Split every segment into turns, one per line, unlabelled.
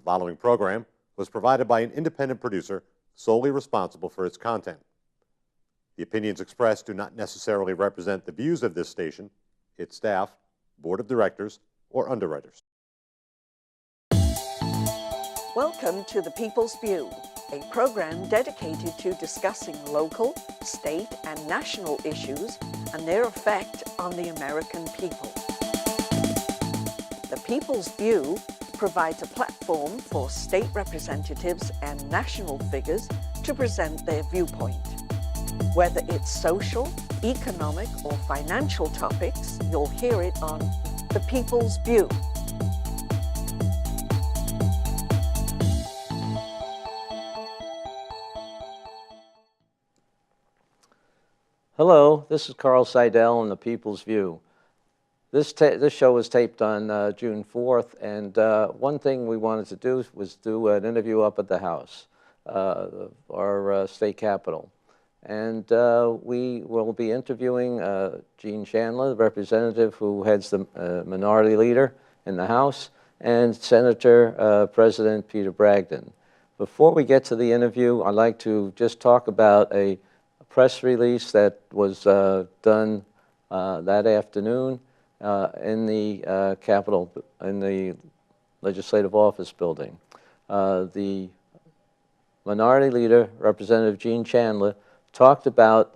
following program was provided by an independent producer solely responsible for its content. The opinions expressed do not necessarily represent the views of this station, its staff, board of directors, or underwriters.
Welcome to The People's View, a program dedicated to discussing local, state, and national issues and their effect on the American people. The People's View provides a platform for state representatives and national figures to present their viewpoint. Whether it's social, economic, or financial topics, you'll hear it on The People's View.
Hello, this is Carl Seidel in The People's View. This show was taped on June 4th, and one thing we wanted to do was do an interview up at the House, our state capitol. And we will be interviewing Gene Chandler, the representative who heads the minority leader in the House, and Senator President Peter Bragdon. Before we get to the interview, I'd like to just talk about a press release that was done that afternoon in the Capitol, in the Legislative Office building. The minority leader, Representative Gene Chandler, talked about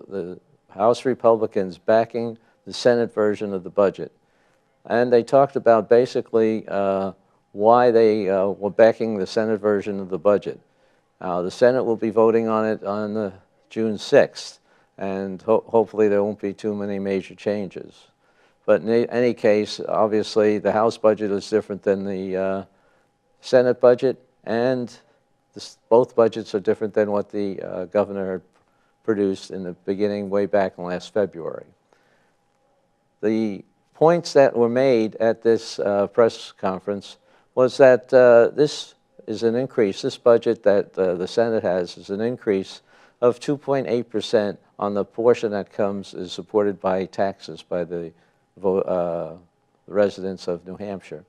the House Republicans backing the Senate version of the budget. And they talked about basically why they were backing the Senate version of the budget. The Senate will be voting on it on June 6th, and hopefully there won't be too many major changes. But in any case, obviously the House budget is different than the Senate budget, and both budgets are different than what the governor had produced in the beginning, way back in last February. The points that were made at this press conference was that this is an increase, this budget that the Senate has is an increase of 2.8% on the portion that is supported by taxes by the residents of New Hampshire.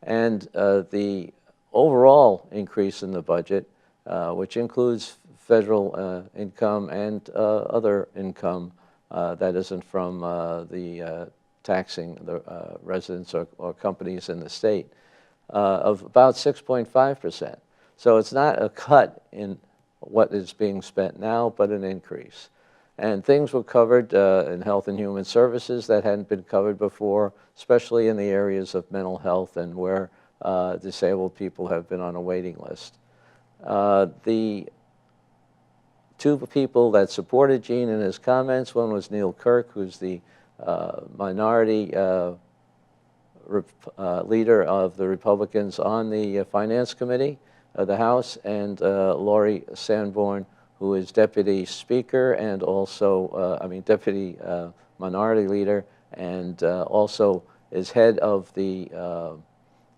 And the overall increase in the budget, which includes federal income and other income that isn't from the taxing the residents or companies in the state, of about 6.5%. So it's not a cut in what is being spent now, but an increase. And things were covered in health and human services that hadn't been covered before, especially in the areas of mental health and where disabled people have been on a waiting list. The two people that supported Gene in his comments, one was Neil Kirk, who's the minority leader of the Republicans on the Finance Committee of the House, and Laurie Sanborn, who is Deputy Speaker and also, Deputy Minority Leader, and also is head of the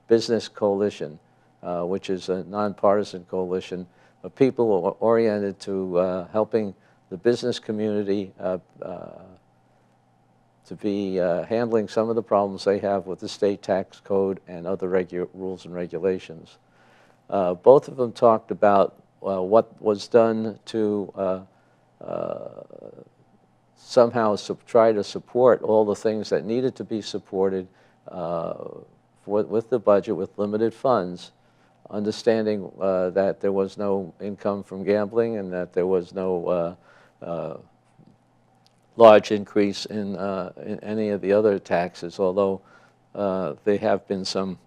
Business Coalition, which is a nonpartisan coalition of people oriented to helping the business community to be handling some of the problems they have with the state tax code and other rules and regulations. Both of them talked about what was done to somehow try to support all the things that needed to be supported with the budget, with limited funds, understanding that there was no income from gambling and that there was no large increase in any of the other taxes, although there have been some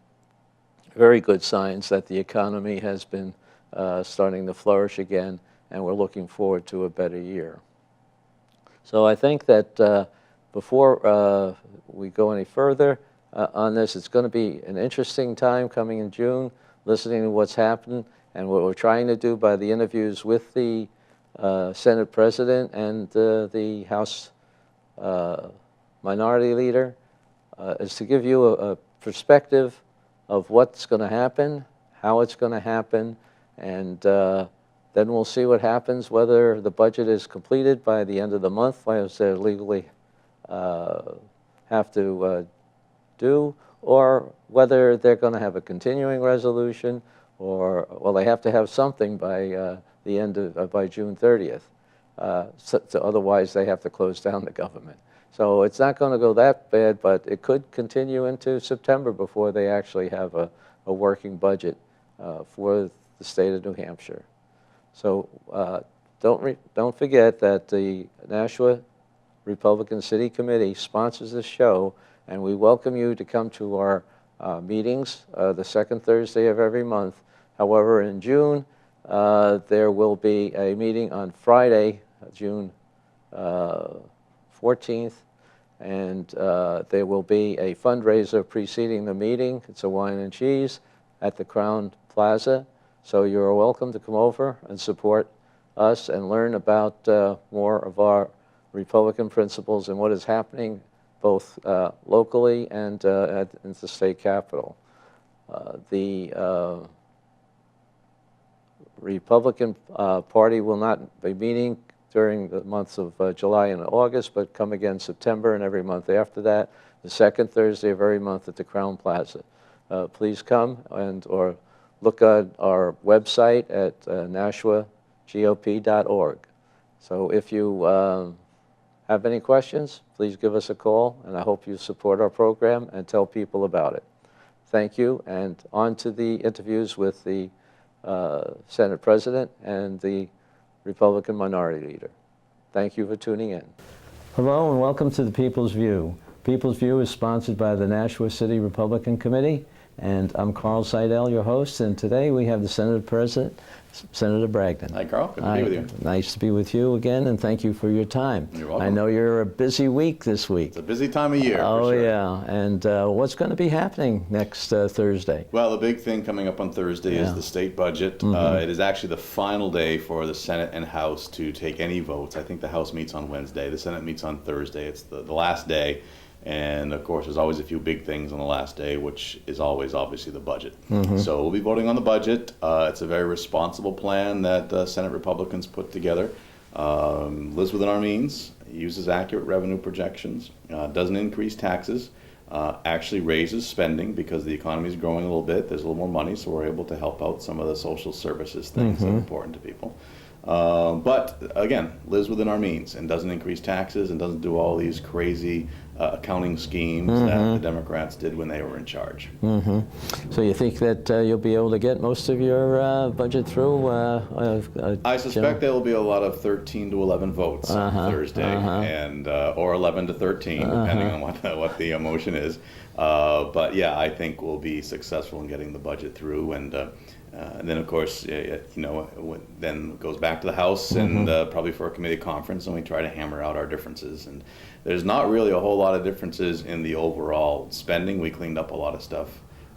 very good signs that the economy has been starting to flourish again, and we're looking forward to a better year. So I think that before we go any further on this, it's going to be an interesting time coming in June, listening to what's happened and what we're trying to do by the interviews with the Senate President and the House Minority Leader is to give you a perspective of what's going to happen, how it's going to happen, and then we'll see what happens, whether the budget is completed by the end of the month, as they legally have to do, or whether they're going to have a continuing resolution, or, well, they have to have something by the end of, by June 30th. So otherwise, they have to close down the government. So it's not going to go that bad, but it could continue into September before they actually have a working budget for the state of New Hampshire. So don't forget that the Nashua Republican City Committee sponsors this show, and we welcome you to come to our meetings the second Thursday of every month. However, in June, there will be a meeting on Friday, June 14th, and there will be a fundraiser preceding the meeting. It's a wine and cheese at the Crown Plaza. So you're welcome to come over and support us and learn about more of our Republican principles and what is happening both locally and in the state capitol. The Republican Party will not be meeting during the months of July and August, but come again September and every month after that, the second Thursday of every month at the Crown Plaza. Please come or look at our website at nashuagop.org. So if you have any questions, please give us a call, and I hope you support our program and tell people about it. Thank you, and on to the interviews with the Senate President and the Republican Minority Leader. Thank you for tuning in. Hello, and welcome to the People's View. People's View is sponsored by the Nashua City Republican Committee, and I'm Carl Seidel, your host, and today we have the Senate President, Senator Bragdon.
Hi, Carl. Good to be with you.
Nice to be with you again, and thank you for your time.
You're welcome.
I know you're a busy week this week.
It's a busy time of year.
Oh,
for sure.
yeah. And what's going to be happening next Thursday?
Well, the big thing coming up on Thursday is the state budget. It is actually the final day for the Senate and House to take any votes. I think the House meets on Wednesday. The Senate meets on Thursday. It's the last day. And of course, there's always a few big things on the last day, which is always obviously the budget. So we'll be voting on the budget. It's a very responsible plan that Senate Republicans put together. Lives within our means, uses accurate revenue projections, doesn't increase taxes, actually raises spending because the economy is growing a little bit. There's a little more money, so we're able to help out some of the social services things that are important to people. But again, lives within our means and doesn't increase taxes and doesn't do all these crazy accounting schemes that the Democrats did when they were in charge.
So you think that you'll be able to get most of your budget through?
I suspect there will be a lot of 13 to 11 votes on Thursday, and or 11 to 13, depending on what the motion is. But yeah, I think we'll be successful in getting the budget through, and then of course, then it goes back to the House and probably for a committee conference, and we try to hammer out our differences. And there's not really a whole lot of differences in the overall spending. We cleaned up a lot of stuff.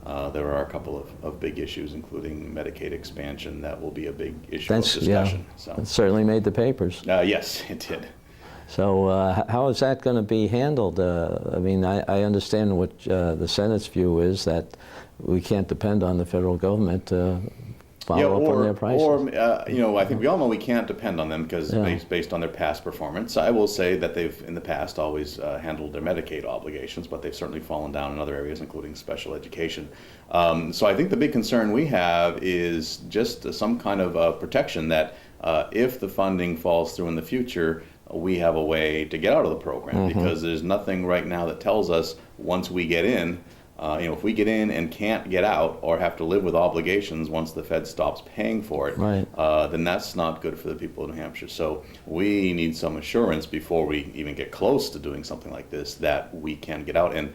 There are a couple of big issues, including Medicaid expansion, that will be a big issue of discussion.
Yeah, so. It certainly made the papers.
Yes, it did.
So how is that going to be handled? I mean, I understand what the Senate's view is, that we can't depend on the federal government to follow up on their prices.
Or, I think we all know we can't depend on them because based on their past performance. I will say that they've, in the past, always handled their Medicaid obligations, but they've certainly fallen down in other areas, including special education. So I think the big concern we have is just some kind of protection that if the funding falls through in the future, we have a way to get out of the program, because there's nothing right now that tells us once we get in, if we get in and can't get out or have to live with obligations once the Fed stops paying for it, then that's not good for the people of New Hampshire. So we need some assurance before we even get close to doing something like this that we can get out. And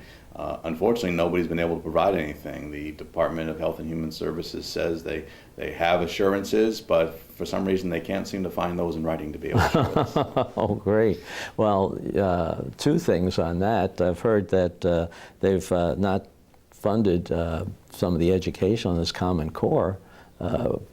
unfortunately, nobody's been able to provide anything. The Department of Health and Human Services says they have assurances, but for some reason they can't seem to find those in writing to be able to share with us.
Oh, great. Well, two things on that. I've heard that they've not funded some of the education on this Common Core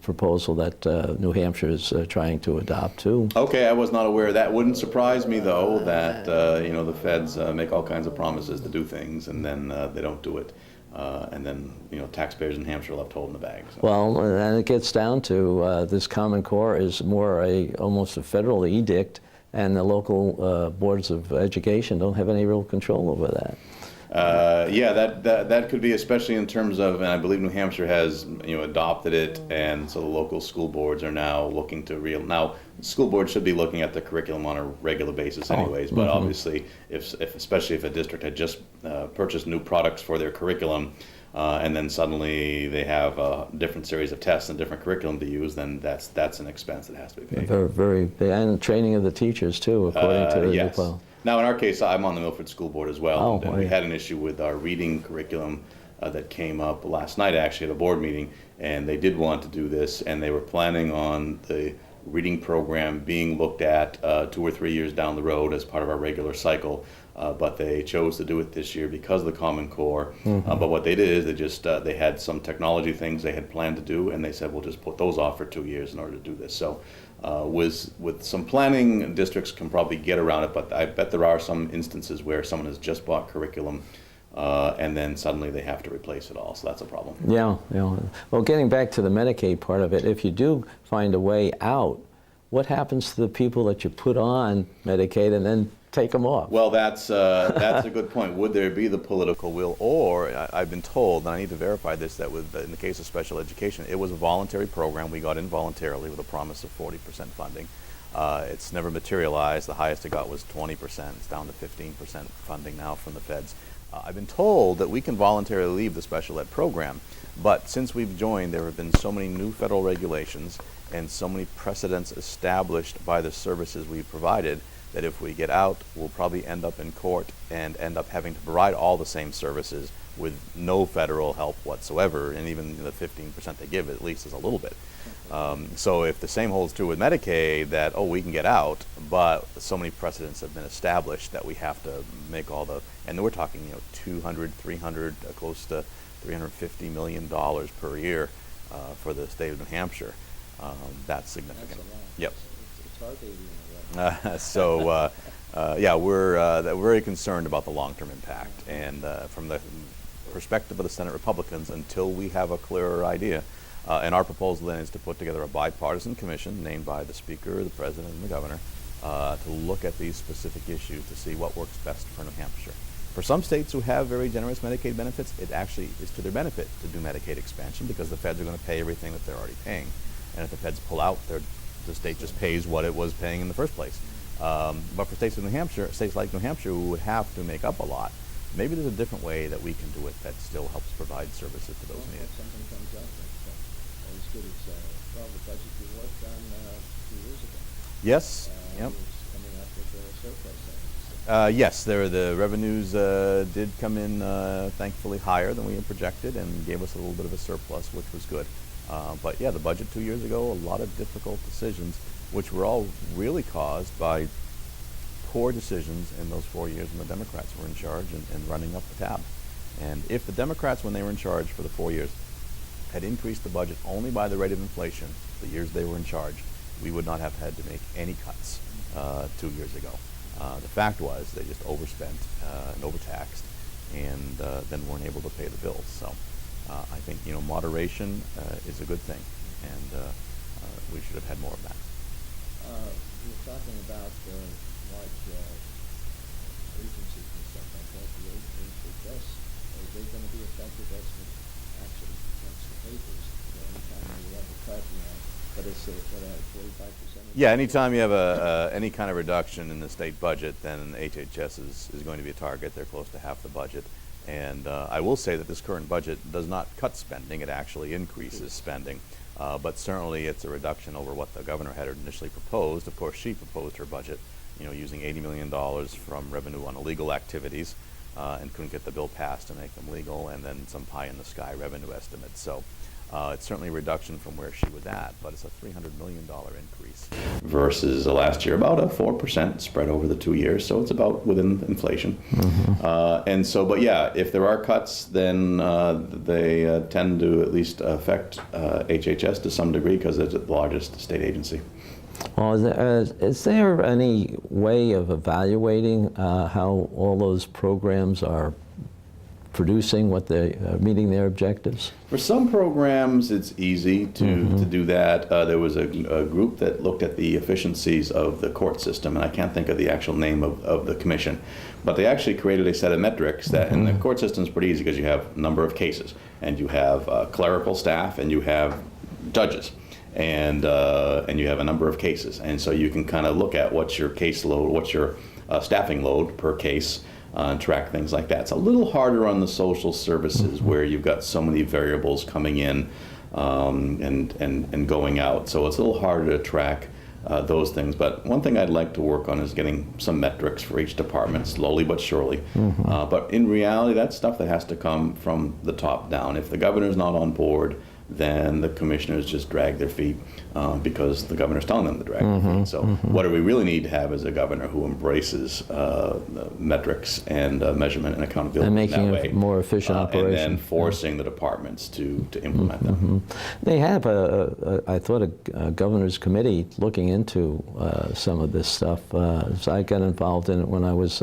proposal that New Hampshire is trying to adopt too.
Okay, I was not aware of that. Wouldn't surprise me though that the feds make all kinds of promises to do things and then they don't do it, and then taxpayers in Hampshire are left holding the bag. So.
Well, and it gets down to this Common Core is more almost a federal edict, and the local boards of education don't have any real control over that.
Yeah, that could be, especially in terms of, and I believe New Hampshire has adopted it, and so the local school boards are now looking to now school boards should be looking at the curriculum on a regular basis anyways, but obviously especially if a district had just purchased new products for their curriculum, and then suddenly they have a different series of tests and different curriculum to use, then that's an expense that has to be paid.
Very, and training of the teachers too, according to the
yes.
well.
Now, in our case, I'm on the Milford School Board as well, and we
yeah.
had an issue with our reading curriculum that came up last night, actually, at a board meeting, and they did want to do this, and they were planning on the reading program being looked at 2 or 3 years down the road as part of our regular cycle, but they chose to do it this year because of the Common Core. But what they did is they just they had some technology things they had planned to do, and they said, we'll just put those off for 2 years in order to do this. So with some planning, districts can probably get around it, but I bet there are some instances where someone has just bought curriculum and then suddenly they have to replace it all, so that's a problem.
Yeah. Well, getting back to the Medicaid part of it, if you do find a way out, what happens to the people that you put on Medicaid and then take them off?
Well, that's a good point. Would there be the political will, or I've been told, and I need to verify this, that in the case of special education, it was a voluntary program. We got in voluntarily with a promise of 40% funding. It's never materialized. The highest it got was 20%. It's down to 15% funding now from the feds. I've been told that we can voluntarily leave the special ed program, but since we've joined, there have been so many new federal regulations and so many precedents established by the services we've provided that if we get out, we'll probably end up in court and end up having to provide all the same services with no federal help whatsoever, and even the 15% they give at least is a little bit. So if the same holds true with Medicaid, that, we can get out, but so many precedents have been established that we have to make all the, and we're talking, 200, 300, close to $350 million per year for the state of New Hampshire. That's significant.
That's a lot.
Yep.
It's hard to even
So yeah, we're very concerned about the long-term impact, and from the perspective of the Senate Republicans, until we have a clearer idea, and our proposal then is to put together a bipartisan commission named by the Speaker, the President, and the Governor to look at these specific issues to see what works best for New Hampshire. For some states who have very generous Medicaid benefits, it actually is to their benefit to do Medicaid expansion because the feds are going to pay everything that they're already paying, and if the feds pull out, the state just pays what it was paying in the first place. But for states like New Hampshire, who would have to make up a lot, maybe there's a different way that we can do it that still helps provide services to those needs.
Something comes up that's as good as the budget you worked on 2 years ago.
Yes. Yep.
It's coming up with a surplus.
Yes, the revenues did come in thankfully higher than we had projected and gave us a little bit of a surplus, which was good. But yeah, the budget 2 years ago, a lot of difficult decisions, which were all really caused by poor decisions in those 4 years when the Democrats were in charge and running up the tab. And if the Democrats, when they were in charge for the 4 years, had increased the budget only by the rate of inflation the years they were in charge, we would not have had to make any cuts 2 years ago. The fact was they just overspent and overtaxed and then weren't able to pay the bills. So I think moderation is a good thing, and we should have had more of that.
You're talking about large agencies and stuff like that. The HHS, are they going to be affected? That's what actually affects the papers. Anytime you have a cut, but it's at 45%.
Yeah, anytime you have any kind of reduction in the state budget, then HHS is going to be a target. They're close to half the budget. And I will say that this current budget does not cut spending, it actually increases spending. But certainly it's a reduction over what the governor had initially proposed. Of course, she proposed her budget, using $80 million from revenue on illegal activities and couldn't get the bill passed to make them legal, and then some pie-in-the-sky revenue estimates. So it's certainly a reduction from where she was at, but it's a $300 million increase. Versus last year, about a 4% spread over the 2 years, so it's about within inflation. And so, but yeah, if there are cuts, then they tend to at least affect HHS to some degree because it's the largest state agency.
Well, is there any way of evaluating how all those programs are producing what they meeting their objectives?
For some programs, it's easy to do that. There was a group that looked at the efficiencies of the court system, and I can't think of the actual name of the commission, but they actually created a set of metrics that, and the court system is pretty easy because you have a number of cases, and you have clerical staff, and you have judges, and you have a number of cases, and so you can kind of look at what's your caseload, what's your staffing load per case, and track things like that. It's a little harder on the social services where you've got so many variables coming in and going out. So it's a little harder to track those things. But one thing I'd like to work on is getting some metrics for each department, slowly but surely. But in reality, that's stuff that has to come from the top down. If the governor's not on board, then the commissioners just drag their feet because the governor's telling them to drag their feet. So what do we really need to have is a governor who embraces the metrics and measurement and accountability
And making
in that way.
a more efficient operation.
And then forcing the departments to implement them.
They have, I thought, a governor's committee looking into some of this stuff. So I got involved in it when I was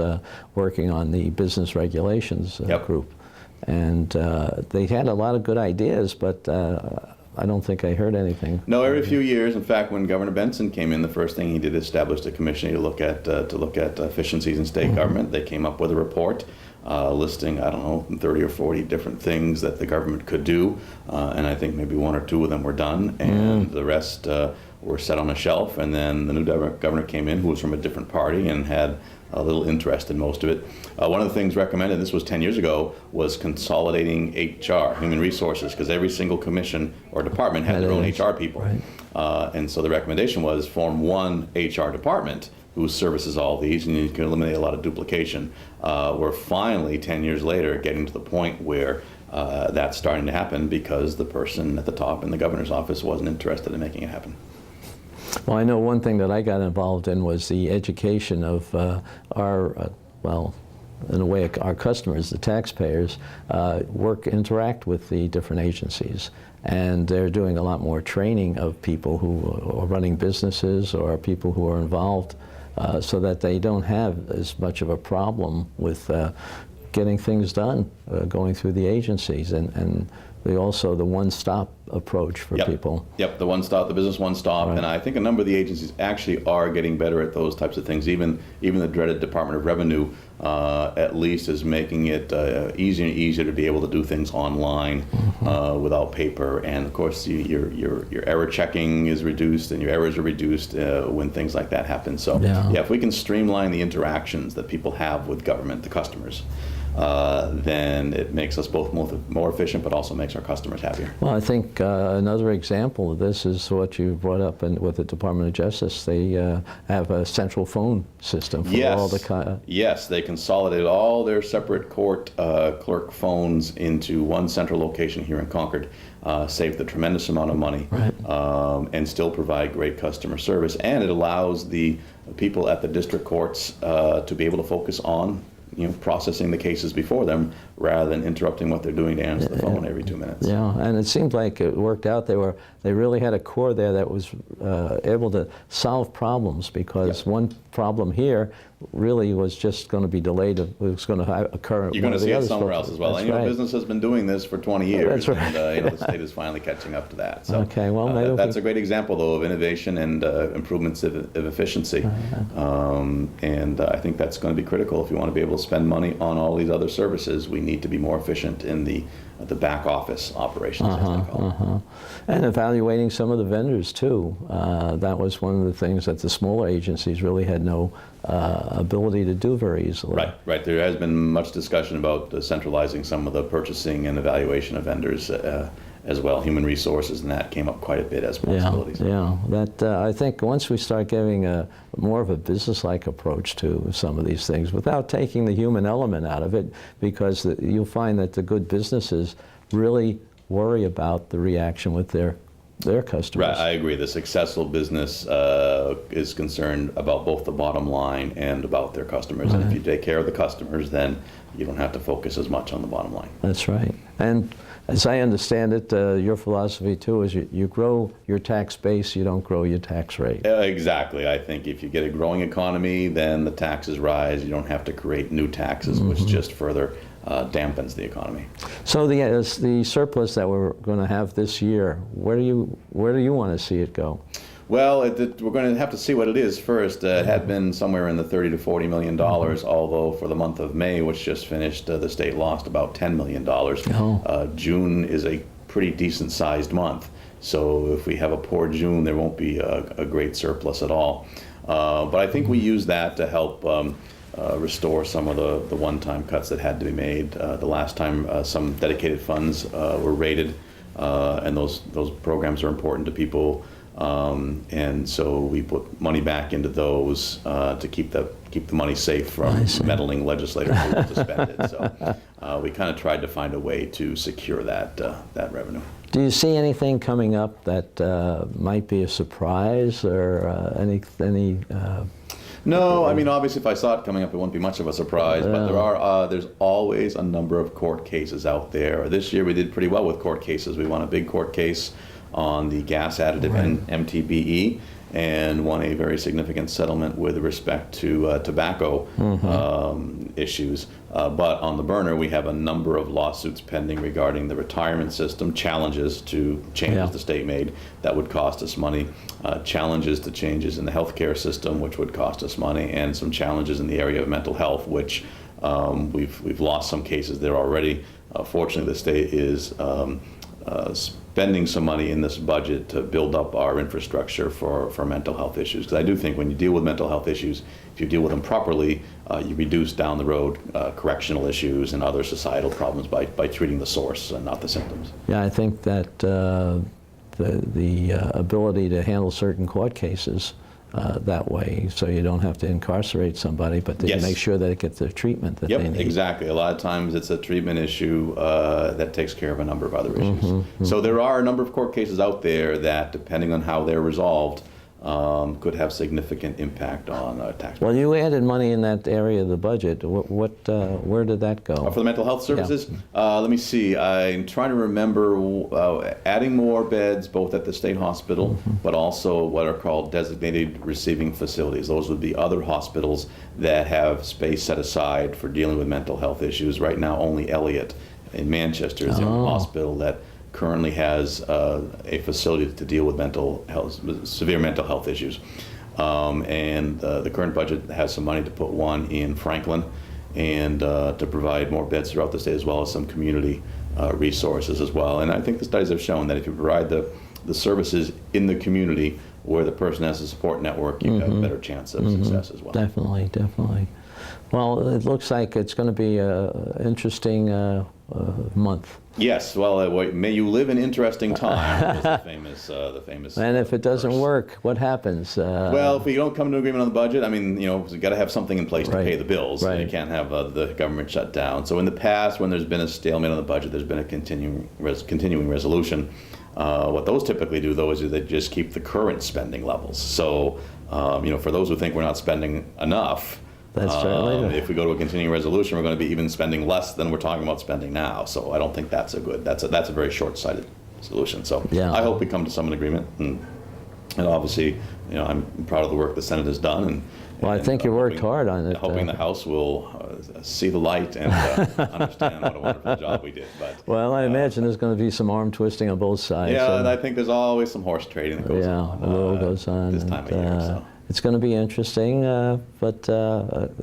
working on the business regulations group. And they had a lot of good ideas, but I don't think I heard anything.
No, every few years. In fact, when Governor Benson came in, the first thing he did is establish a commission to look at efficiencies in state government. They came up with a report listing, I don't know, 30 or 40 different things that the government could do, and I think maybe one or two of them were done, and the rest were set on a shelf. And then the new governor came in, who was from a different party and had a little interest in most of it. One of the things recommended, this was 10 years ago, was consolidating HR, human resources, because every single commission or department had their own HR people. Right. And so the recommendation was form one HR department who services all these, and you can eliminate a lot of duplication. We're finally, 10 years later, getting to the point where that's starting to happen because the person at the top in the governor's office wasn't interested in making it happen.
Well, I know one thing that I got involved in was the education of our, well, in a way, our customers, the taxpayers, interact with the different agencies. And they're doing a lot more training of people who are running businesses or people who are involved so that they don't have as much of a problem with getting things done going through the agencies. And also the one-stop approach for people.
Yep, the one-stop, the business one-stop, and I think a number of the agencies actually are getting better at those types of things. Even the dreaded Department of Revenue at least is making it easier and easier to be able to do things online without paper. And of course, your error checking is reduced and your errors are reduced when things like that happen. So yeah, if we can streamline the interactions that people have with government, the customers, then it makes us both more efficient, but also makes our customers happier.
Well, I think another example of this is what you brought up with the Department of Justice. They have a central phone system for all the...
Yes, they consolidated all their separate court clerk phones into one central location here in Concord, saved a tremendous amount of money, and still provide great customer service. And it allows the people at the district courts to be able to focus on processing the cases before them rather than interrupting what they're doing to answer the phone every 2 minutes.
Yeah, and it seemed like it worked out. They really had a core there that was able to solve problems, because one problem here really was just going to be delayed. It was going to occur.
You're going to see it somewhere else as well. And business has been doing this for 20 years, and the state is finally catching up to that. So that's a great example, though, of innovation and improvements of efficiency. And I think that's going to be critical if you want to be able to spend money on all these other services. We need to be more efficient in the back office operations, as they call it.
And evaluating some of the vendors too. That was one of the things that the smaller agencies really had no ability to do very easily.
Right. There has been much discussion about centralizing some of the purchasing and evaluation of vendors as well. Human resources and that came up quite a bit as possibilities.
Yeah. That I think once we start giving more of a business-like approach to some of these things, without taking the human element out of it, because you'll find that the good businesses really worry about the reaction with their customers.
Right, I agree. The successful business is concerned about both the bottom line and about their customers. And if you take care of the customers, then you don't have to focus as much on the bottom line.
That's right. And as I understand it, your philosophy too is you grow your tax base, you don't grow your tax rate.
Exactly. I think if you get a growing economy, then the taxes rise. You don't have to create new taxes, which just further dampens the economy.
So the surplus that we're going to have this year, where do you want to see it go?
Well, we're going to have to see what it is first. It had been somewhere in the $30 to $40 million, although for the month of May, which just finished, the state lost about $10 million. June is a pretty decent-sized month, so if we have a poor June, there won't be a great surplus at all. But I think we use that to help restore some of the one-time cuts that had to be made. The last time some dedicated funds were raided, and those programs are important to people. And so we put money back into those to keep the money safe from meddling legislators who want to spend it. So we kind of tried to find a way to secure that revenue.
Do you see anything coming up that might be a surprise, or any?
No, I mean, obviously, if I saw it coming up, it wouldn't be much of a surprise. But there's always a number of court cases out there. This year, we did pretty well with court cases. We won a big court case on the gas additive and MTBE, and won a very significant settlement with respect to tobacco issues. But on the burner, we have a number of lawsuits pending regarding the retirement system, challenges to changes the state made that would cost us money, challenges to changes in the healthcare system, which would cost us money, and some challenges in the area of mental health, which we've lost some cases there already. Fortunately, the state is spending some money in this budget to build up our infrastructure for mental health issues. Because I do think when you deal with mental health issues, if you deal with them properly, you reduce down the road correctional issues and other societal problems by treating the source and not the symptoms.
Yeah, I think that the ability to handle certain court cases that way, so you don't have to incarcerate somebody, but they make sure that it gets the treatment that they need.
Exactly. A lot of times it's a treatment issue that takes care of a number of other issues. So there are a number of court cases out there that, depending on how they're resolved, could have significant impact on taxpayers.
Well, you added money in that area of the budget. Where did that go?
For the mental health services? Let me see. I'm trying to remember adding more beds both at the state hospital, but also what are called designated receiving facilities. Those would be other hospitals that have space set aside for dealing with mental health issues. Right now, only Elliott in Manchester is the only hospital that currently has a facility to deal with severe mental health issues. And the current budget has some money to put one in Franklin, and to provide more beds throughout the state, as well as some community resources as well. And I think the studies have shown that if you provide the services in the community where the person has a support network, you have a better chance of success as well.
Definitely, definitely. Well, it looks like it's going to be an interesting month.
Yes, well, may you live in interesting time, is the famous.
And if it doesn't work, what happens?
Well, if we don't come to an agreement on the budget, I mean, we've got to have something in place to pay the bills. You can't have the government shut down. So in the past, when there's been a stalemate on the budget, there's been a continuing resolution. What those typically do, though, is they just keep the current spending levels. So, for those who think we're not spending enough, if we go to a continuing resolution, we're going to be even spending less than we're talking about spending now. So I don't think that's a very short-sighted solution. So I hope we come to some agreement. And obviously, I'm proud of the work the Senate has done.
Well, I think you worked hard on it.
Hoping the House will see the light and understand what a wonderful job we did. But
I imagine there's going to be some arm twisting on both sides.
Yeah, and I think there's always some horse trading that goes on.
A little goes on.
This time of year. So.
It's going to be interesting, but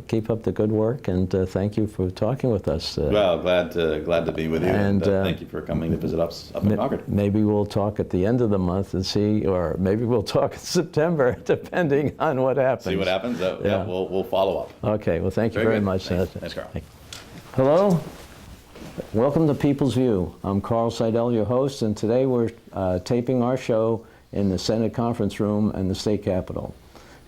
keep up the good work, and thank you for talking with us.
Well, glad to be with you, and thank you for coming to visit us up in Concord.
Maybe we'll talk at the end of the month and see, or maybe we'll talk in September, depending on what happens.
See what happens? We'll follow up.
Okay, well, thank you very much.
Thanks, Carl.
Hello. Welcome to People's View. I'm Carl Seidel, your host, and today we're taping our show in the Senate conference room in the state capitol.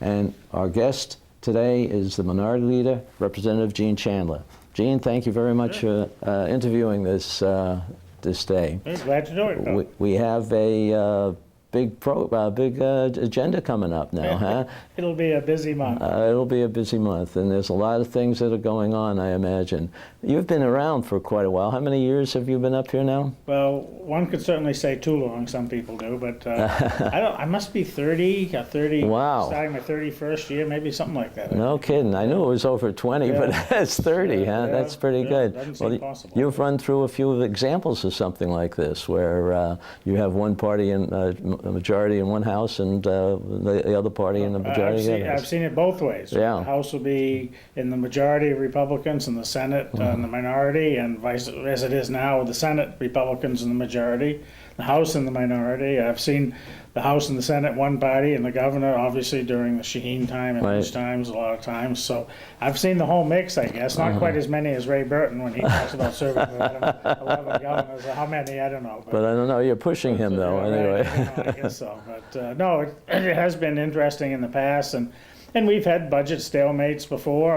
And our guest today is the Minority Leader, Representative Gene Chandler. Gene, thank you very much for interviewing this day.
Glad to do it.
We have a big agenda coming up now, huh?
It'll be a busy month.
It'll be a busy month, and there's a lot of things that are going on, I imagine. You've been around for quite a while. How many years have you been up here now?
Well, one could certainly say too long, some people do, but I must be 30,
Wow.
starting my 31st year, maybe something like that.
No kidding. I knew it was over 20,
Yeah.
but it's 30, huh?
Yeah,
That's pretty
yeah,
good.
doesn't seem possible.
You've run through a few examples of something like this, where you have one party in a majority in one house and the other party in the majority in the other.
I've seen it both ways.
Yeah.
The House will be in the majority of Republicans and the Senate in the minority, and vice as it is now with the Senate Republicans in the majority, the House in the minority. I've seen the House and the Senate one party, and the governor obviously during the Shaheen time and
Right.
Bush times a lot of times. So I've seen the whole mix, I guess. Not quite as many as Ray Burton when he talks about serving with 11 governors. How many, I don't know.
But I don't know, you're pushing him though,
Yeah,
anyway.
right, I guess so. But no, it has been interesting in the past, and we've had budget stalemates before.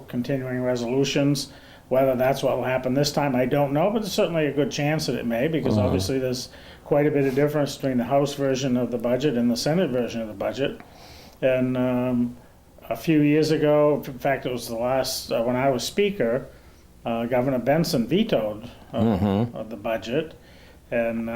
Continuing resolutions. Whether that's what will happen this time, I don't know, but there's certainly a good chance that it may, because obviously there's quite a bit of difference between the House version of the budget and the Senate version of the budget. And a few years ago, in fact, it was the last, when I was Speaker, Governor Benson vetoed the budget. And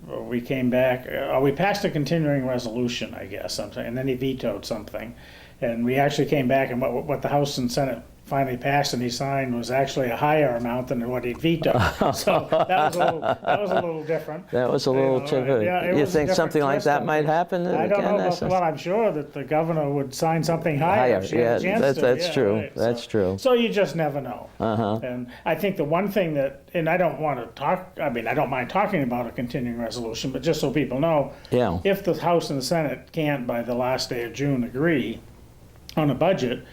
we came back, we passed a continuing resolution, I guess, and then he vetoed something. And we actually came back, and what the House and Senate finally passed and he signed was actually a higher amount than what he vetoed. So that was a little different.
That was a little different.
Yeah,
You think something like that might happen
I don't
again?
know. Well, I'm sure that the governor would sign something higher. If she had a chance to.
That's
Yeah,
true.
right.
That's true.
So you just never know.
Uh-huh.
And I think the one thing that, and I don't want to talk, I mean, I don't mind talking about a continuing resolution, but just so people know,
Yeah.
if the House and the Senate can't by the last day of June agree on a budget,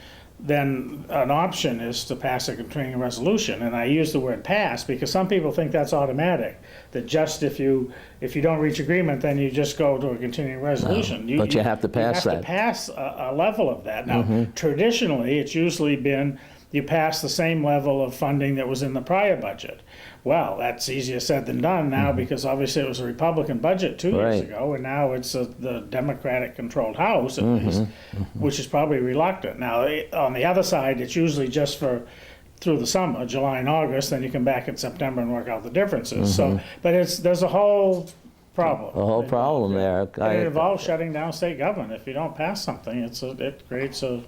then an option is to pass a continuing resolution. And I use the word pass because some people think that's automatic, that just if you don't reach agreement, then you just go to a continuing resolution.
But you have to pass
You have
that.
to pass a level of that. Now, traditionally, it's usually been you pass the same level of funding that was in the prior budget. Well, that's easier said than done now because obviously it was a Republican budget 2 years
Right.
ago, and now it's the Democratic-controlled House, at least, which is probably reluctant. Now, on the other side, it's usually just through the summer, July and August, then you come back in September and work out the differences. So, but there's a whole problem.
A whole problem there.
And it involves shutting down state government. If you don't pass something, it creates an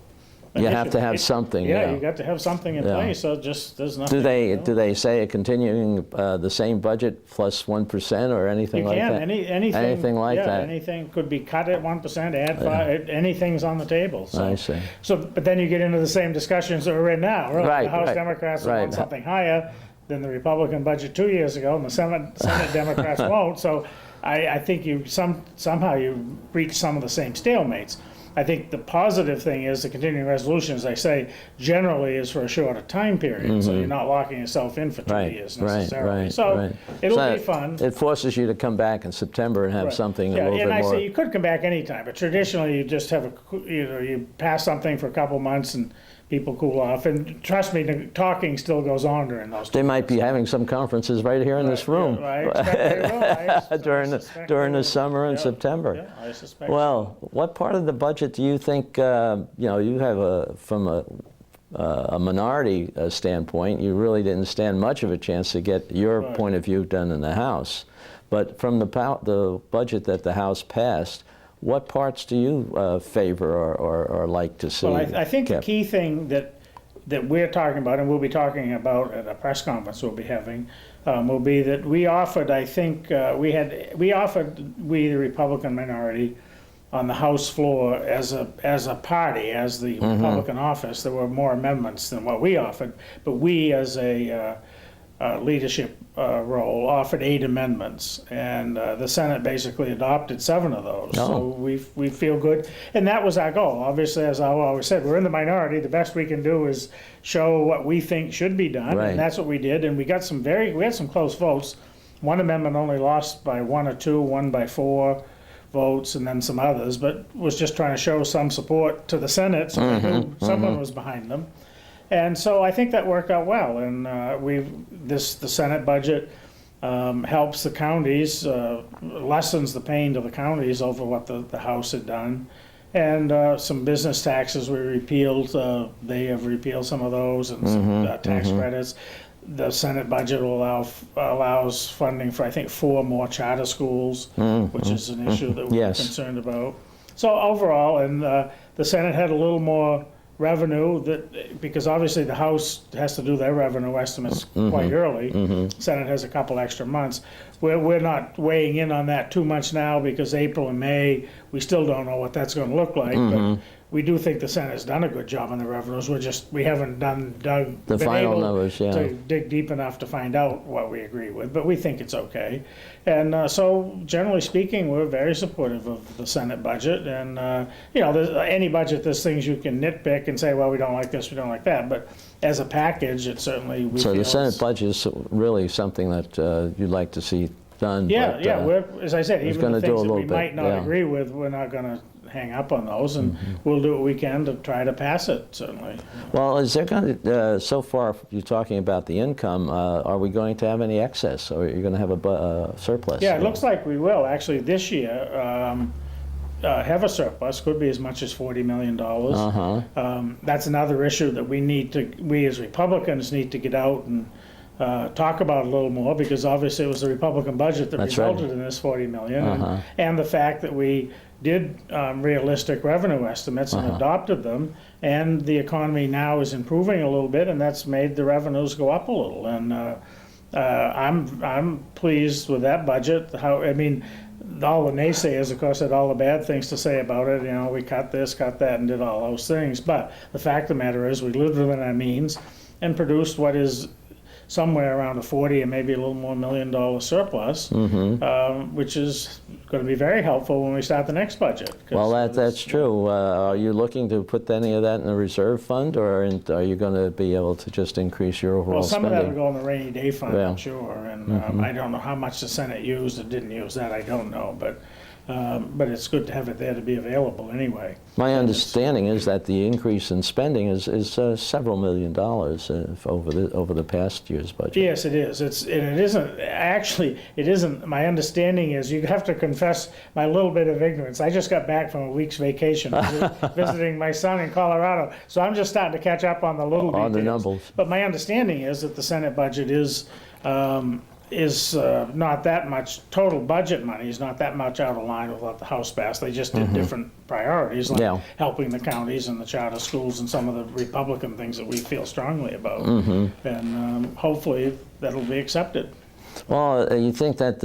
You have
issue.
to have something, yeah.
You got to have something in
Yeah.
place. So just there's nothing.
Do they say a continuing the same budget plus 1% or anything
You
like
can
that?
anything
like
yeah,
that.
Anything could be cut at 1%, add 5. Anything's on the table. So.
I see.
So, but then you get into the same discussions that we're in now. Really.
Right,
The House
right,
Democrats
right.
want something higher than the Republican budget 2 years ago, and the Senate Democrats won't. So, I think somehow you reach some of the same stalemates. I think the positive thing is the continuing resolution, as I say, generally is for a shorter time period, so you're not locking yourself in for 2 years necessarily. So it'll be fun.
It forces you to come back in September and have
Right.
something
Yeah,
a little
and
bit
I
more.
say you could come back anytime, but traditionally you just have you pass something for a couple months and people cool off. And trust me, the talking still goes on during those.
They might be having some conferences right here in this room
Yeah, I expect they will. I suspect
during
they
the
will.
summer and
Yeah,
September.
Yeah, I suspect.
Well, what part of the budget do you think, you have from a minority standpoint, you really didn't stand much of a chance to get your
Right.
point of view done in the House. But from the budget that the House passed, what parts do you favor or like to see?
Well, I think the
kept?
key thing that we're talking about, and we'll be talking about at a press conference we'll be having, will be that we offered, I think, we the Republican minority on the House floor as a party, as the Republican office, there were more amendments than what we offered, but we as a leadership role offered 8 amendments, and the Senate basically adopted 7 of those.
Oh.
So we feel good, and that was our goal. Obviously, as I always said, we're in the minority. The best we can do is show what we think should be done,
Right.
and that's what we did. And we had some close votes. One amendment only lost by 1 or 2, one by 4 votes, and then some others, but was just trying to show some support to the Senate, so they knew someone was behind them. And so I think that worked out well. And the Senate budget helps the counties, lessens the pain to the counties over what the House had done. And some business taxes were repealed. They have repealed some of those, and some tax credits. The Senate budget allows funding for, I think, 4 more charter schools, which is an issue that we're concerned about. So overall, and the Senate had a little more revenue, because obviously the House has to do their revenue estimates quite early. Senate has a couple extra months. We're not weighing in on that too much now, because April and May, we still don't know what that's going to look like. But we do think the Senate has done a good job on the revenues. We haven't been
final
able
numbers,
to dig deep enough to find out what we agree with, but we think it's okay. And so, generally speaking, we're very supportive of the Senate budget. And any budget, there's things you can nitpick and say, well, we don't like this, we don't like that. But as a package, it certainly
So the Senate budget is really something that you'd like to see done.
Yeah,
but,
yeah. As I said, even the things that we
bit,
might not agree with, we're not going to hang up on those, and we'll do what we can to try to pass it, certainly.
Well, is there going to, so far you're talking about the income, are we going to have any excess, or are you going to have a surplus?
Yeah, it looks like we will, actually, this year, have a surplus, could be as much as $40 million. That's another issue that we as Republicans need to get out and talk about a little more, because obviously it was the Republican budget that resulted in this $40 million, and the fact that we did realistic revenue estimates and adopted them, and the economy now is improving a little bit, and that's made the revenues go up a little. And I'm pleased with that budget. All the naysayers, of course, had all the bad things to say about it. We cut this, cut that, and did all those things. But the fact of the matter is, we lived within our means and produced what is somewhere around a 40 and maybe a little more $1 million surplus, which is going to be very helpful when we start the next budget.
Well, that's true. Are you looking to put any of that in a reserve fund, or are you going to be able to just increase your overall spending?
Well, some of that will go in the rainy day fund, I'm sure. And I don't know how much the Senate used or didn't use that. I don't know. But it's good to have it there to be available anyway.
My understanding is that the increase in spending is several $1 million over the past year's budget.
Yes, it is. It isn't. My understanding is, you have to confess my little bit of ignorance. I just got back from a week's vacation visiting my son in Colorado, so I'm just starting to catch up on the little details.
On the numbers.
But my understanding is that the Senate budget is not that much, total budget money is not that much out of line with what the House passed. They just did different priorities, like helping the counties and the charter schools and some of the Republican things that we feel strongly about. And hopefully that'll be accepted.
Well, you think that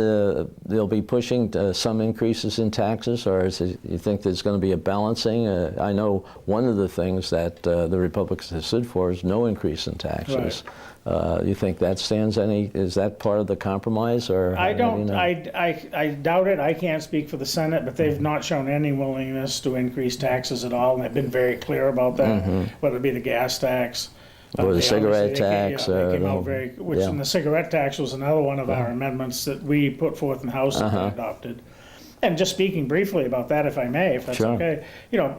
they'll be pushing some increases in taxes, or you think there's going to be a balancing? I know one of the things that the Republicans have stood for is no increase in taxes. You think that stands is that part of the compromise, or?
I don't, I doubt it. I can't speak for the Senate, but they've not shown any willingness to increase taxes at all, and they've been very clear about that, whether it be the gas tax.
Or the cigarette tax.
They came out and the cigarette tax was another one of our amendments that we put forth in the House and they adopted. And just speaking briefly about that, if I may, if that's okay,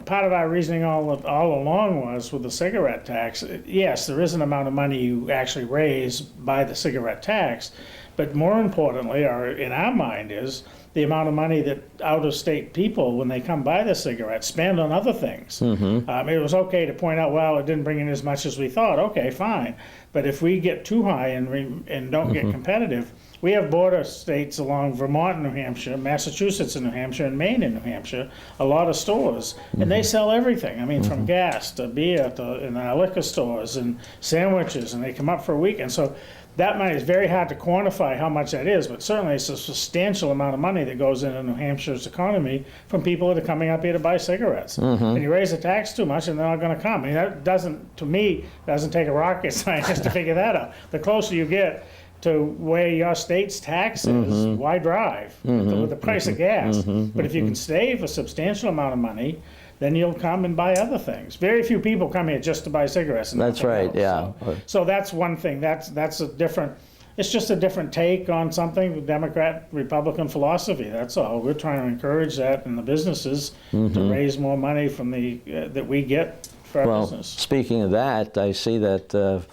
part of our reasoning all along was with the cigarette tax, yes, there is an amount of money you actually raise by the cigarette tax, but more importantly, or in our mind, is the amount of money that out-of-state people, when they come buy the cigarettes, spend on other things. It was okay to point out, well, it didn't bring in as much as we thought. Okay, fine. But if we get too high and don't get competitive, we have border states along Vermont and New Hampshire, Massachusetts and New Hampshire, and Maine and New Hampshire, a lot of stores. And they sell everything. I mean, from gas to beer to in our liquor stores and sandwiches, and they come up for a week. And so that money is very hard to quantify how much that is, but certainly it's a substantial amount of money that goes into New Hampshire's economy from people that are coming up here to buy cigarettes. And you raise the tax too much and they're not going to come. I mean, that doesn't take a rocket scientist to figure that out. The closer you get to where your state's tax is, why drive with the price of gas? But if you can save a substantial amount of money, then you'll come and buy other things. Very few people come here just to buy cigarettes. And
that's right,
else. So that's one thing. That's a different. It's just a different take on something. Democrat Republican philosophy. That's all. We're trying to encourage that in the businesses to raise more money from that we get for our business.
Speaking of that, I see that.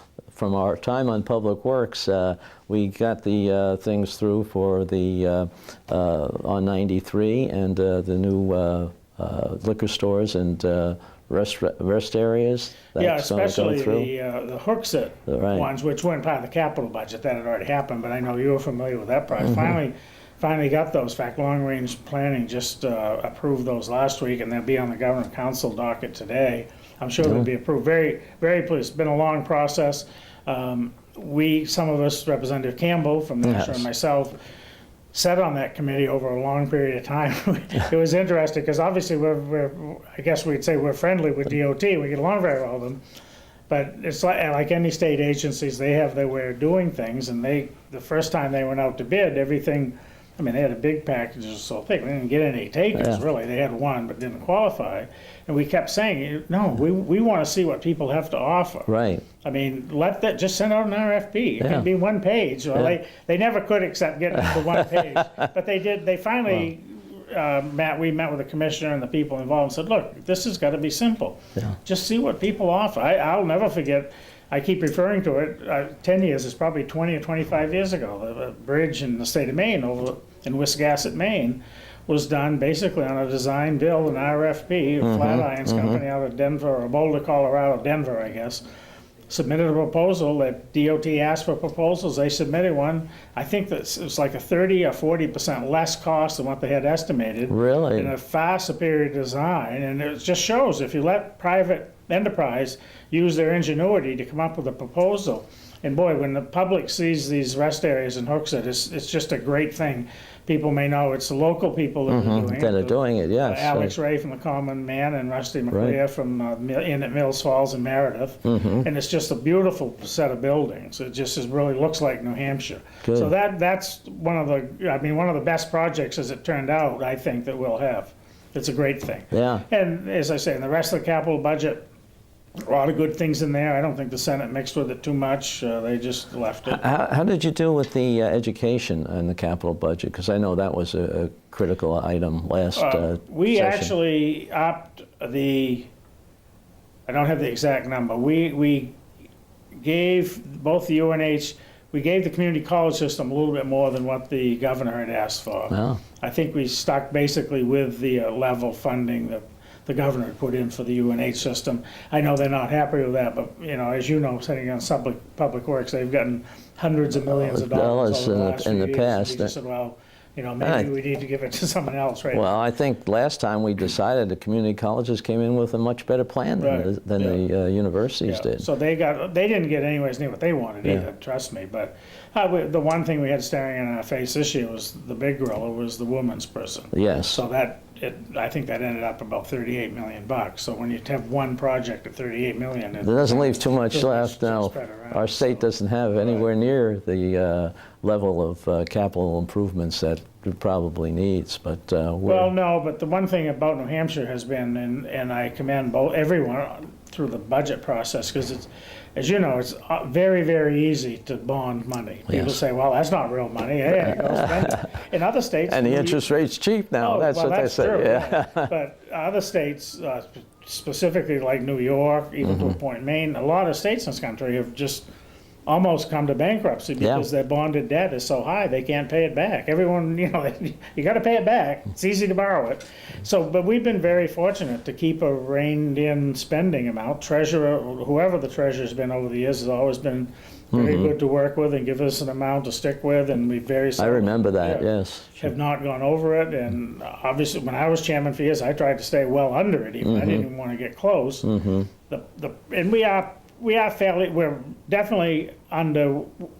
from our time on Public Works, we got the things through for the on 93 and the new liquor stores and rest areas.
Yeah,
That's gonna go
especially
through.
the Hooksett
Right.
ones, which weren't part of the capital budget. That had already happened, but I know you were familiar with that project.
Mm-hmm.
Finally got those. In fact, Long Range Planning just approved those last week, and they'll be on the Governor Council docket today. I'm sure they'll be approved. Very, very pleased. It's been a long process. Some of us, Representative Campbell from Hampshire and myself, sat on that committee over a long period of time. It was interesting because obviously I guess we'd say we're friendly with DOT. We get along very well with them. But it's like any state agencies, they have their way of doing things. And the first time they went out to bid, everything, I mean, they had a big package of so thick. They didn't get any takers, really. They had one, but didn't qualify. And we kept saying, no, we want to see what people have to offer.
Right.
I mean, just send out an RFP. It can be one page. Well, they never could accept getting the one page. But they did. They finally, we met with the commissioner and the people involved and said, look, this has got to be simple. Yeah. Just see what people offer. I'll never forget. I keep referring to it. 10 years is probably 20 or 25 years ago. The bridge in the state of Maine, over in Wiscasset, Maine, was done basically on a design build, an RFP. Flatirons company out of Denver, or Boulder, Colorado, Denver, I guess, submitted a proposal. That DOT asked for proposals. They submitted one. I think that it was like a 30 or 40% less cost than what they had estimated.
Really?
And a far superior design. And it just shows if you let private enterprise use their ingenuity to come up with a proposal. And boy, when the public sees these rest areas in Hooksett, it's just a great thing. People may know it's the local people that are doing it.
That are doing it, yes.
Alex Ray from the Common Man and Rusty McClear from in at Mills Falls and Meredith. And it's just a beautiful set of buildings. It just really looks like New Hampshire.
Good.
So that's one of the best projects, as it turned out, I think, that we'll have. It's a great thing.
Yeah.
And as I say, in the rest of the capital budget, a lot of good things in there. I don't think the Senate mixed with it too much. They just left it.
How did you do with the education and the capital budget? Because I know that was a critical item last
We
session.
actually upped I don't have the exact number. We gave both the UNH, we gave the community college system a little bit more than what the governor had asked for.
Wow.
I think we stuck basically with the level funding that the governor put in for the UNH system. I know they're not happy with that, but as you know, sitting on public works, they've gotten hundreds of millions of dollars over the last
in
few
the
years.
past.
We just said, well, maybe we need to give it to someone else, right?
Well, I think last time we decided the community colleges came in with a much better plan than the universities did.
So they didn't get anywhere near what they wanted either, trust me. But the one thing we had staring in our face this year was the big gorilla, was the women's prison.
Yes.
So I think that ended up about $38 million. So when you have one project at $38 million,
It doesn't leave too much left now.
spread around,
Our state doesn't have anywhere near the level of capital improvements that it probably needs, but
Well, no, but the one thing about New Hampshire has been, and I commend everyone through the budget process, because it's, as you know, it's very, very easy to bond money. People say, well, that's not real money. Hey, go spend it. In other states...
And the interest rate's cheap now. That's what they say.
True,
yeah.
But other states, specifically like New York, even to a point Maine, a lot of states in this country have just almost come to bankruptcy because their bonded debt is so high they can't pay it back. Everyone, you got to pay it back. It's easy to borrow it. So, but we've been very fortunate to keep a reined-in spending amount. Treasurer, whoever the treasurer's been over the years, has always been very good to work with and give us an amount to stick with, and we very
I remember that, yes.
have not gone over it. And obviously, when I was chairman for years, I tried to stay well under it. Even I didn't even want to get close. And we're definitely under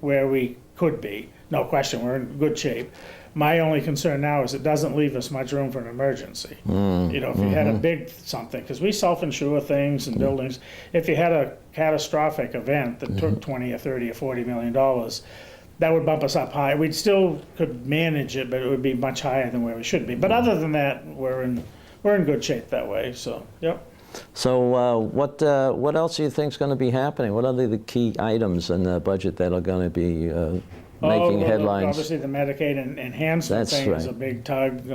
where we could be. No question, we're in good shape. My only concern now is it doesn't leave us much room for an emergency. If you had a big something, because we self-insure things and buildings, if you had a catastrophic event that took 20 or 30 or 40 million dollars, that would bump us up high. We still could manage it, but it would be much higher than where we should be. But other than that, we're in good shape that way. So, yep.
So what else do you think is going to be happening? What are the key items in the budget that are going to be making headlines?
Obviously, the Medicaid enhancement
That's
thing
right.
is a big tug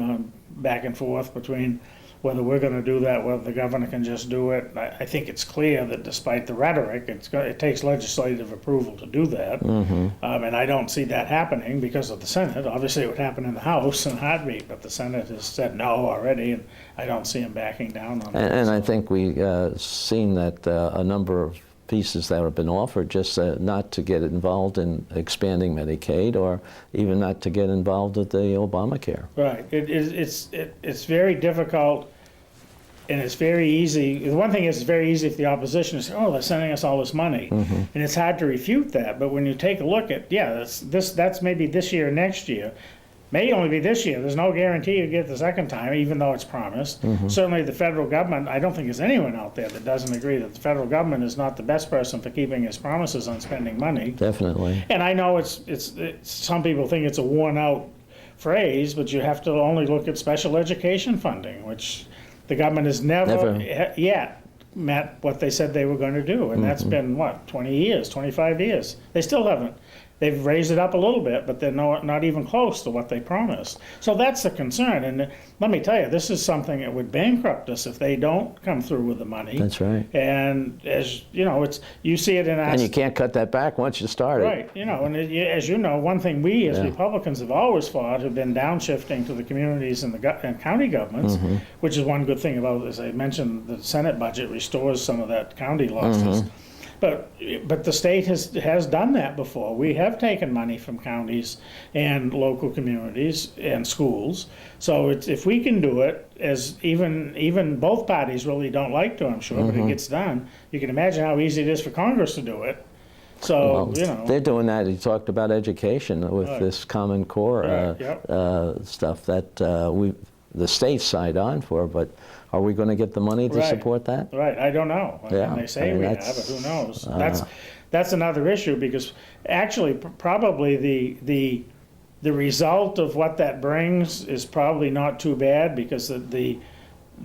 back and forth between whether we're going to do that, whether the governor can just do it. I think it's clear that despite the rhetoric, it takes legislative approval to do that. And I don't see that happening because of the Senate. Obviously, it would happen in the House in a heartbeat, but the Senate has said no already, and I don't see them backing down on that.
And I think we seen that a number of pieces that have been offered, just not to get involved in expanding Medicaid, or even not to get involved with the Obamacare.
Right. It's very difficult, and it's very easy. The one thing is, it's very easy if the opposition is, oh, they're sending us all this money, and it's hard to refute that. But when you take a look at, yeah, that's maybe this year, next year. May only be this year. There's no guarantee you get it the second time, even though it's promised. Certainly the federal government, I don't think there's anyone out there that doesn't agree that the federal government is not the best person for keeping its promises on spending money.
Definitely.
And I know it's some people think it's a worn-out phrase, but you have to only look at special education funding, which the government has never yet met what they said they were going to do. And that's been, what, 20 years, 25 years? They still haven't. They've raised it up a little bit, but they're not even close to what they promised. So that's the concern. And let me tell you, this is something that would bankrupt us if they don't come through with the money.
That's right.
And as you know, you see it in our...
And you can't cut that back once you start it.
Right. You know, and as you know, one thing we as Republicans have always fought have been downshifting to the communities and and county governments, which is one good thing about, as I mentioned, the Senate budget restores some of that county losses. But the state has done that before. We have taken money from counties and local communities and schools. So if we can do it, as even both parties really don't like to, I'm sure, but it gets done. You can imagine how easy it is for Congress to do it. So,
well,
you know.
They're doing that. You talked about education with this Common Core stuff that the state signed on for, but are we going to get the money to support that?
Right, I don't know. I mean, they say we have, but who knows? That's another issue, because actually probably the result of what that brings is probably not too bad, because the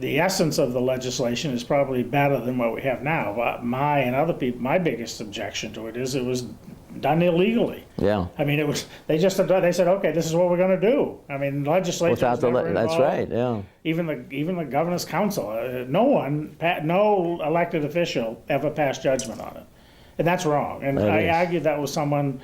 essence of the legislation is probably better than what we have now. But my and other people, my biggest objection to it is it was done illegally.
Yeah.
I mean, they said, okay, this is what we're going to do. I mean, legislature
without that's right. Yeah.
Even the governor's council, no elected official ever passed judgment on it, and that's wrong. And I argued that with someone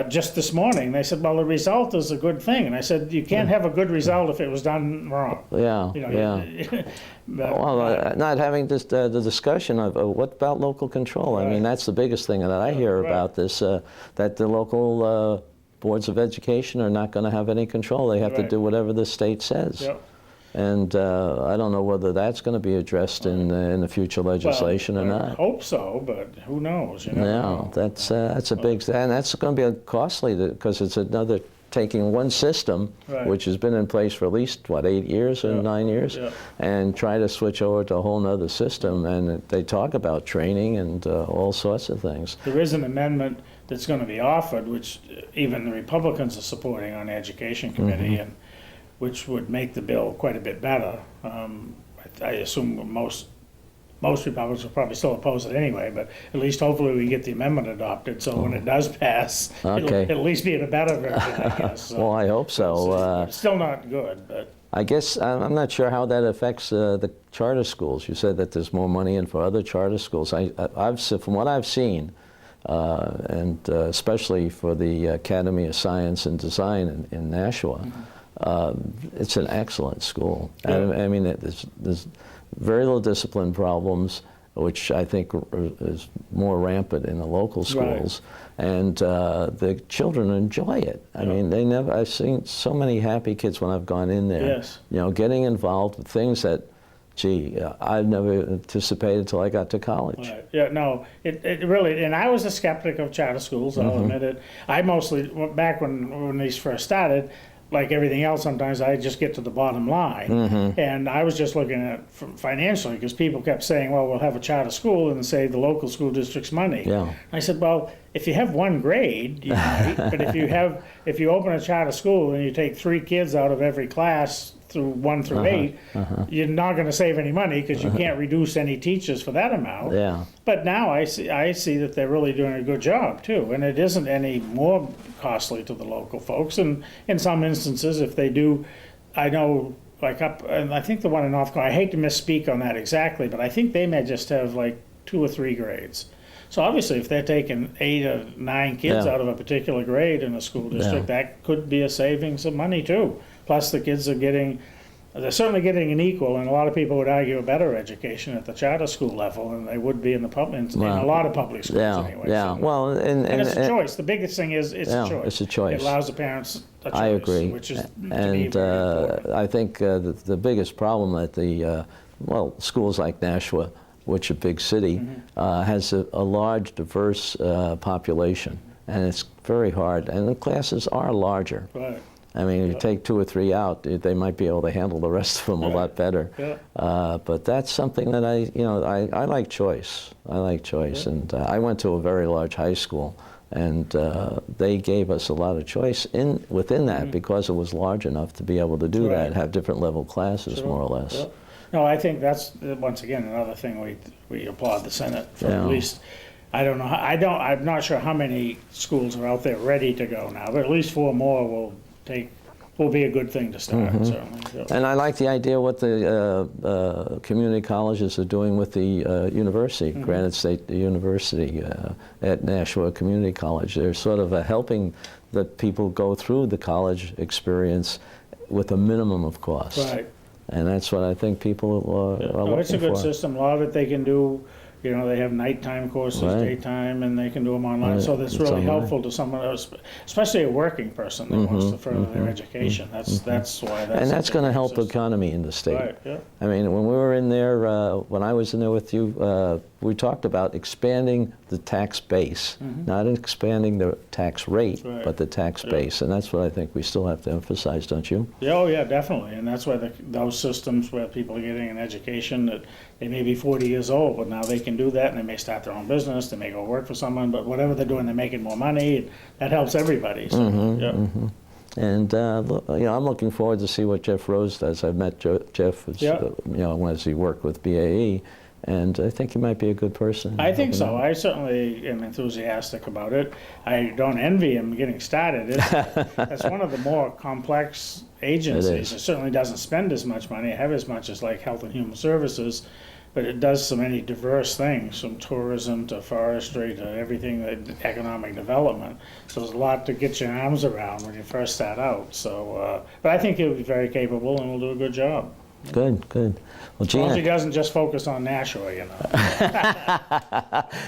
just this morning. They said, well, the result is a good thing, and I said, you can't have a good result if it was done wrong.
Yeah. You know, well, not having this the discussion of what about local control. I mean, that's the biggest thing that I hear about this, that the local boards of education are not going to have any control. They have to do whatever the state says. Yep. And I don't know whether that's going to be addressed in the future legislation or not.
I hope so, but who knows? You know?
Yeah, that's a big, and that's going to be costly, because it's another taking one system, which has been in place for at least, what, 8 years or 9 years, and try to switch over to a whole nother system. And they talk about training and all sorts of things. There
is an amendment that's going to be offered, which even the Republicans are supporting on the Education Committee, and which would make the bill quite a bit better. I assume most Republicans will probably still oppose it anyway, but at least hopefully we get the amendment adopted, so when it does pass, it'll at least be in a better version, I guess. So,
well, I hope so.
It's still not good, but...
I guess I'm not sure how that affects the charter schools. You said that there's more money in for other charter schools. From what I've seen, and especially for the Academy of Science and Design in Nashua, it's an excellent school. I mean, there's very little discipline problems, which I think is more rampant in the local schools, and the children enjoy it. I mean, I've seen so many happy kids when I've gone in there, you know, getting involved with things that, gee, I've never anticipated until I got to college.
Right. Yeah, no, it really, and I was a skeptic of charter schools, I'll admit it. I mostly, back when these first started, like everything else, sometimes I just get to the bottom line. And I was just looking at financially, because people kept saying, well, we'll have a charter school and save the local school district's money.
Yeah.
I said, well, if you have one grade, you might, but if you open a charter school and you take 3 kids out of every class through 1 through 8, you're not going to save any money, because you can't reduce any teachers for that amount.
Yeah.
But now I see that they're really doing a good job too, and it isn't any more costly to the local folks. And in some instances, if they do, I know like up, and I think the one in North Concord, I hate to misspeak on that exactly, but I think they may just have like 2 or 3 grades. So obviously, if they're taking 8 or 9 kids
Yeah.
out of a particular grade in a school district, that could be a savings of money too. Plus, the kids are getting, they're certainly getting an equal, and a lot of people would argue a better education at the charter school level than they would be in the in a lot of public schools anyway.
Yeah,
So-
well,
and it's a choice. The biggest thing is it's a choice.
it's a choice.
It allows the parents a choice.
I agree.
Which is, to me,
And
very important.
I think the biggest problem that the, schools like Nashua, which is a big city, has a large, diverse population. And it's very hard. And the classes are larger.
Right.
I mean, if you take 2 or 3 out, they might be able to handle the rest of them a lot better.
Yeah.
But that's something that I like choice. I like choice. And I went to a very large high school, and they gave us a lot of choice within that because it was large enough to be able to do that, have different level classes, more or less.
Yeah. No, I think that's, once again, another thing we applaud the Senate for at least. I don't know. I'm not sure how many schools are out there ready to go now, but at least 4 more will be a good thing to start, certainly. So.
And I like the idea what the community colleges are doing with the university, Granite State University at Nashua Community College. They're sort of helping the people go through the college experience with a minimum of cost.
Right.
And that's what I think people are looking for.
It's a good system. A lot of it they can do. You know, they have nighttime courses, daytime, and they can do them online. So that's really helpful to someone else, especially a working person that wants to further their education. That's why.
And that's going to help the economy in the state.
Right. Yeah.
I mean, when we were in there, when I was in there with you, we talked about expanding the tax base, not expanding the tax rate, but the tax base. And that's what I think we still have to emphasize, don't you?
Yeah, oh yeah, definitely. And that's why those systems where people are getting an education that they may be 40 years old, but now they can do that, and they may start their own business, they may go work for someone, but whatever they're doing, they're making more money, and that helps everybody. So,
And I'm looking forward to see what Jeff Rose does. I've met Jeff, as he worked with BAE, and I think he might be a good person.
I think so. I certainly am enthusiastic about it. I don't envy him getting started. That's one of the more complex agencies. It certainly doesn't spend as much money, have as much as like Health and Human Services, but it does so many diverse things, from tourism to forestry to everything, economic development. So there's a lot to get your arms around when you first start out. So, but I think he'll be very capable and will do a good job.
Good, good. Well,
As long as he
Gina.
doesn't just focus on Nashua, you know.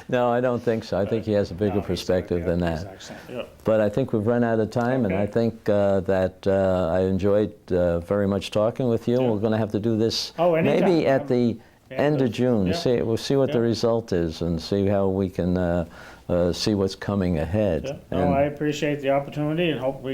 No, I don't think so. I think he has a bigger perspective than that.
Yeah.
But I think we've run out of time, and I think that I enjoyed very much talking with you. We're going to have to do this
anytime.
maybe at the end of June.
Yeah.
We'll see what the result is and see how we can see what's coming ahead.
Yeah. No, I appreciate the opportunity, and hope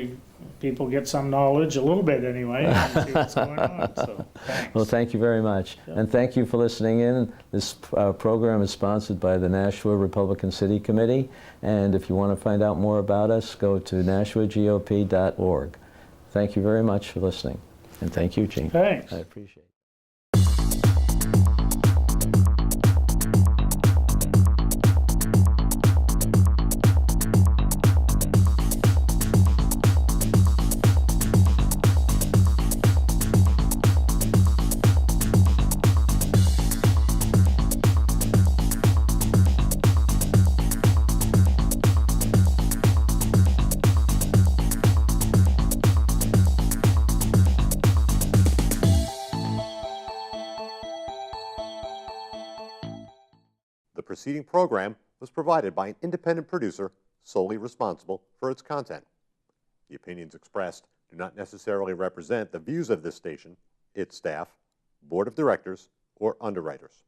people get some knowledge, a little bit anyway, and see what's going on. So, thanks.
Well, thank you very much. And thank you for listening in. This program is sponsored by the Nashua Republican City Committee. And if you want to find out more about us, go to nashuagop.org. Thank you very much for listening. And thank you, Gene.
Thanks.
I appreciate it.
The preceding program was provided by an independent producer solely responsible for its content. The opinions expressed do not necessarily represent the views of this station, its staff, board of directors, or underwriters.